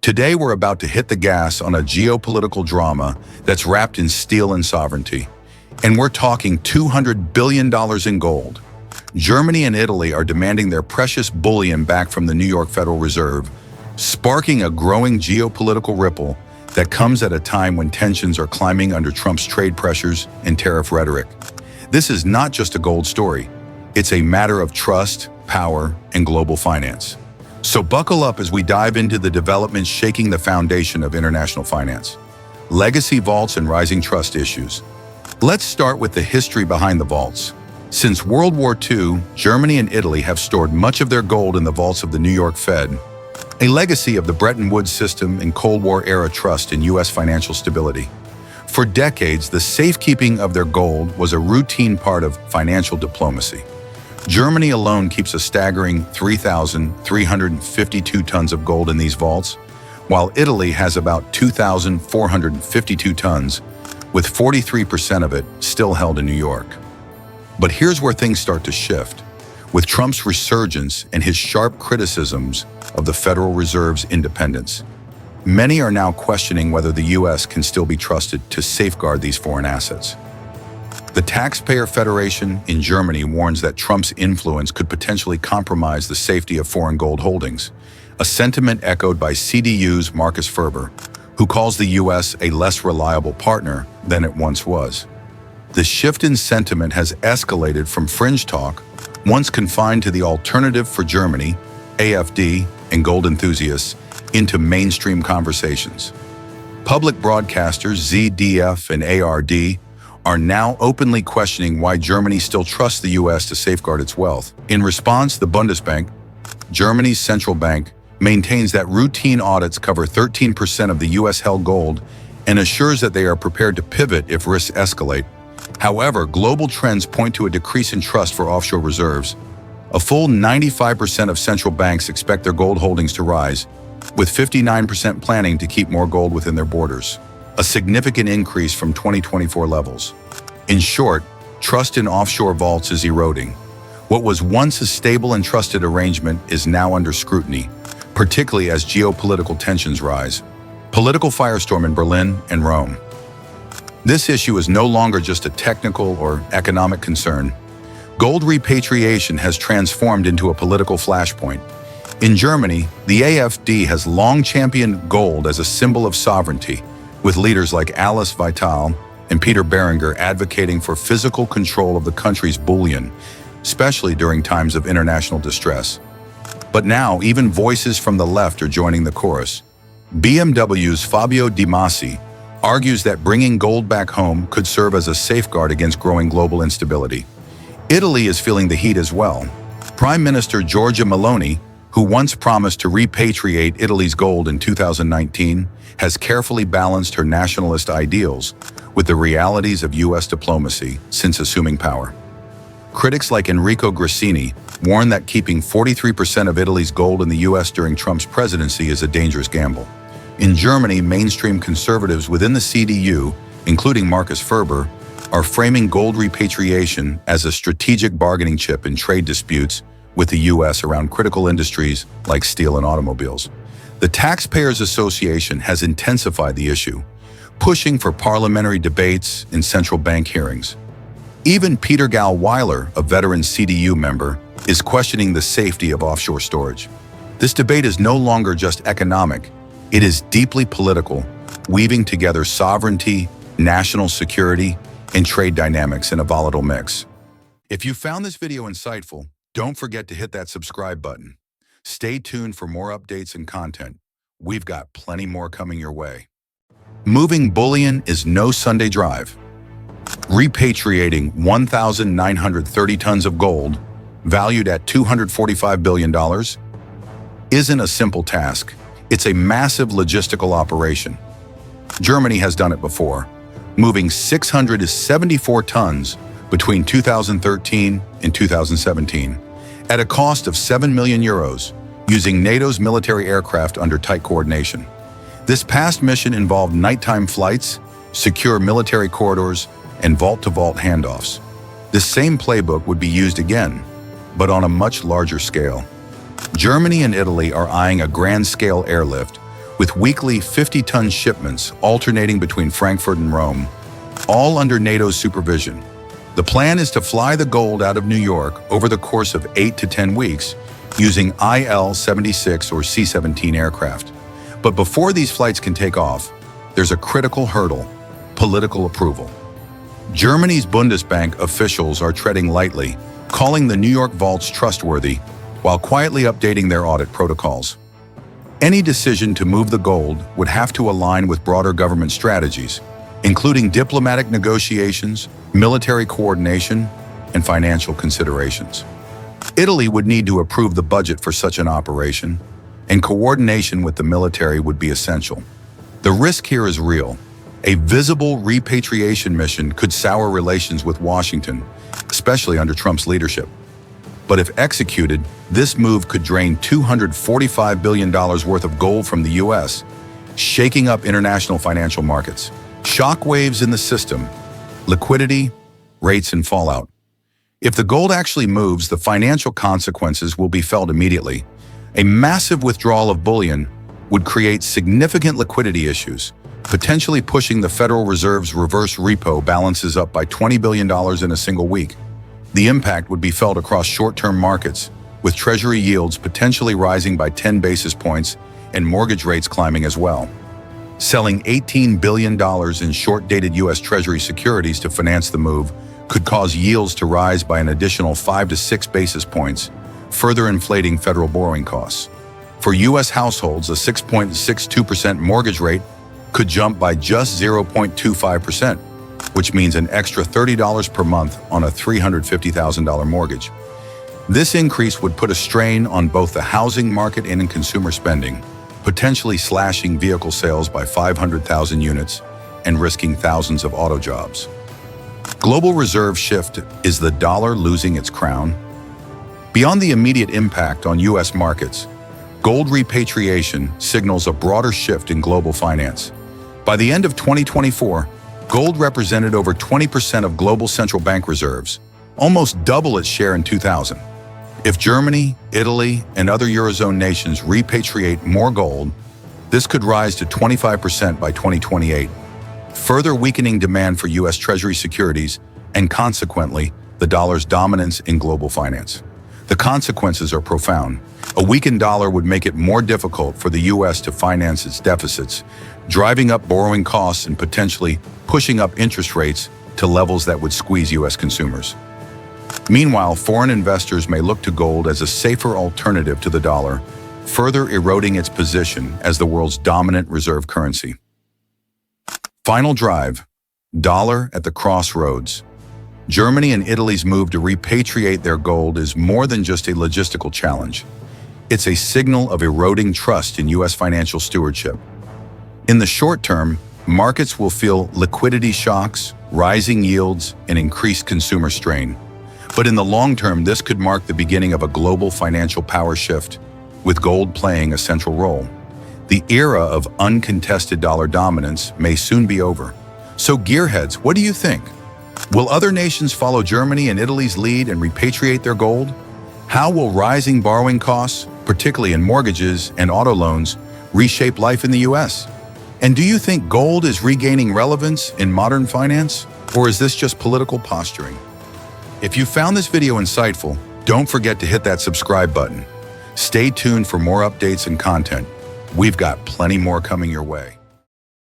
Today, we're about to hit the gas on a geopolitical drama that's wrapped in steel and sovereignty. And we're talking $200 billion in gold. Germany and Italy are demanding their precious bullion back from the New York Federal Reserve, sparking a growing geopolitical ripple that comes at a time when tensions are climbing under Trump's trade pressures and tariff rhetoric. This is not just a gold story. It's a matter of trust, power, and global finance. So buckle up as we dive into the developments shaking the foundation of international finance. Legacy vaults and rising trust issues. Let's start with the history behind the vaults. Since World War II, Germany and Italy have stored much of their gold in the vaults of the New York Fed, a legacy of the Bretton Woods system and Cold War-era trust in U.S. financial stability. For decades, the safekeeping of their gold was a routine part of financial diplomacy. Germany alone keeps a staggering 3,352 tons of gold in these vaults, while Italy has about 2,452 tons, with 43% of it still held in New York. But here's where things start to shift. With Trump's resurgence and his sharp criticisms of the Federal Reserve's independence, many are now questioning whether the U.S. can still be trusted to safeguard these foreign assets. The Taxpayer Federation in Germany warns that Trump's influence could potentially compromise the safety of foreign gold holdings, a sentiment echoed by CDU's Markus Ferber, who calls the U.S. a less reliable partner than it once was. The shift in sentiment has escalated from fringe talk, once confined to the Alternative for Germany, AfD, and gold enthusiasts, into mainstream conversations. Public broadcasters ZDF and ARD are now openly questioning why Germany still trusts the U.S. to safeguard its wealth. In response, the Bundesbank, Germany's central bank, maintains that routine audits cover 13% of the U.S.-held gold and assures that they are prepared to pivot if risks escalate. However, global trends point to a decrease in trust for offshore reserves. A full 95% of central banks expect their gold holdings to rise, with 59% planning to keep more gold within their borders, a significant increase from 2024 levels. In short, trust in offshore vaults is eroding. What was once a stable and trusted arrangement is now under scrutiny, particularly as geopolitical tensions rise. Political firestorm in Berlin and Rome. This issue is no longer just a technical or economic concern. Gold repatriation has transformed into a political flashpoint. In Germany, the AfD has long championed gold as a symbol of sovereignty, with leaders like Alice Vital and Peter Berenguer advocating for physical control of the country's bullion, especially during times of international distress. But now, even voices from the left are joining the chorus. BMW's Fabio Di Masi argues that bringing gold back home could serve as a safeguard against growing global instability. Italy is feeling the heat as well. Prime Minister Giorgia Meloni, who once promised to repatriate Italy's gold in 2019, has carefully balanced her nationalist ideals with the realities of U.S. diplomacy since assuming power. Critics like Enrico Grassini warn that keeping 43% of Italy's gold in the U.S. during Trump's presidency is a dangerous gamble. In Germany, mainstream conservatives within the CDU, including Markus Ferber, are framing gold repatriation as a strategic bargaining chip in trade disputes with the U.S. around critical industries like steel and automobiles. The Taxpayers Association has intensified the issue, pushing for parliamentary debates and central bank hearings. Even Peter Gallweiler, a veteran CDU member, is questioning the safety of offshore storage. This debate is no longer just economic, it is deeply political, weaving together sovereignty, national security, and trade dynamics in a volatile mix. If you found this video insightful, don't forget to hit that subscribe button. Stay tuned for more updates and content. We've got plenty more coming your way. Moving bullion is no Sunday drive. Repatriating 1,930 tons of gold, valued at $245 billion, isn't a simple task. It's a massive logistical operation. Germany has done it before, moving 674 tons between 2013 and 2017, at a cost of 7 million euros, using NATO's military aircraft under tight coordination. This past mission involved nighttime flights, secure military corridors, and vault-to-vault handoffs. This same playbook would be used again, but on a much larger scale. Germany and Italy are eyeing a grand-scale airlift, with weekly 50-ton shipments alternating between Frankfurt and Rome, all under NATO's supervision. The plan is to fly the gold out of New York over the course of 8 to 10 weeks using IL-76 or C-17 aircraft. But before these flights can take off, there's a critical hurdle: political approval. Germany's Bundesbank officials are treading lightly, calling the New York vaults trustworthy, while quietly updating their audit protocols. Any decision to move the gold would have to align with broader government strategies, including diplomatic negotiations, military coordination, and financial considerations. Italy would need to approve the budget for such an operation, and coordination with the military would be essential. The risk here is real. A visible repatriation mission could sour relations with Washington, especially under Trump's leadership. But if executed, this move could drain $245 billion worth of gold from the U.S., shaking up international financial markets. Shockwaves in the system: liquidity, rates, and fallout. If the gold actually moves, the financial consequences will be felt immediately. A massive withdrawal of bullion would create significant liquidity issues, potentially pushing the Federal Reserve's reverse repo balances up by $20 billion in a single week. The impact would be felt across short-term markets, with Treasury yields potentially rising by 10 basis points and mortgage rates climbing as well. Selling $18 billion in short-dated U.S. Treasury securities to finance the move could cause yields to rise by an additional 5 to 6 basis points, further inflating federal borrowing costs. For U.S. households, a 6.62% mortgage rate could jump by just 0.25%, which means an extra $30 per month on a $350,000 mortgage. This increase would put a strain on both the housing market and in consumer spending, potentially slashing vehicle sales by 500,000 units and risking thousands of auto jobs. Global reserve shift: is the dollar losing its crown? Beyond the immediate impact on U.S. markets, gold repatriation signals a broader shift in global finance. By the end of 2024, gold represented over 20% of global central bank reserves, almost double its share in 2000. If Germany, Italy, and other Eurozone nations repatriate more gold, this could rise to 25% by 2028, further weakening demand for U.S. Treasury securities and, consequently, the dollar's dominance in global finance. The consequences are profound. A weakened dollar would make it more difficult for the U.S. to finance its deficits, driving up borrowing costs and potentially pushing up interest rates to levels that would squeeze U.S. consumers. Meanwhile, foreign investors may look to gold as a safer alternative to the dollar, further eroding its position as the world's dominant reserve currency. Final drive: dollar at the crossroads. Germany and Italy's move to repatriate their gold is more than just a logistical challenge. It's a signal of eroding trust in U.S. financial stewardship. In the short term, markets will feel liquidity shocks, rising yields, and increased consumer strain. But in the long term, this could mark the beginning of a global financial power shift, with gold playing a central role. The era of uncontested dollar dominance may soon be over. So gearheads, what do you think? Will other nations follow Germany and Italy's lead and repatriate their gold? How will rising borrowing costs, particularly in mortgages and auto loans, reshape life in the U.S.? And do you think gold is regaining relevance in modern finance, or is this just political posturing? If you found this video insightful, don't forget to hit that subscribe button. Stay tuned for more updates and content. We've got plenty more coming your way.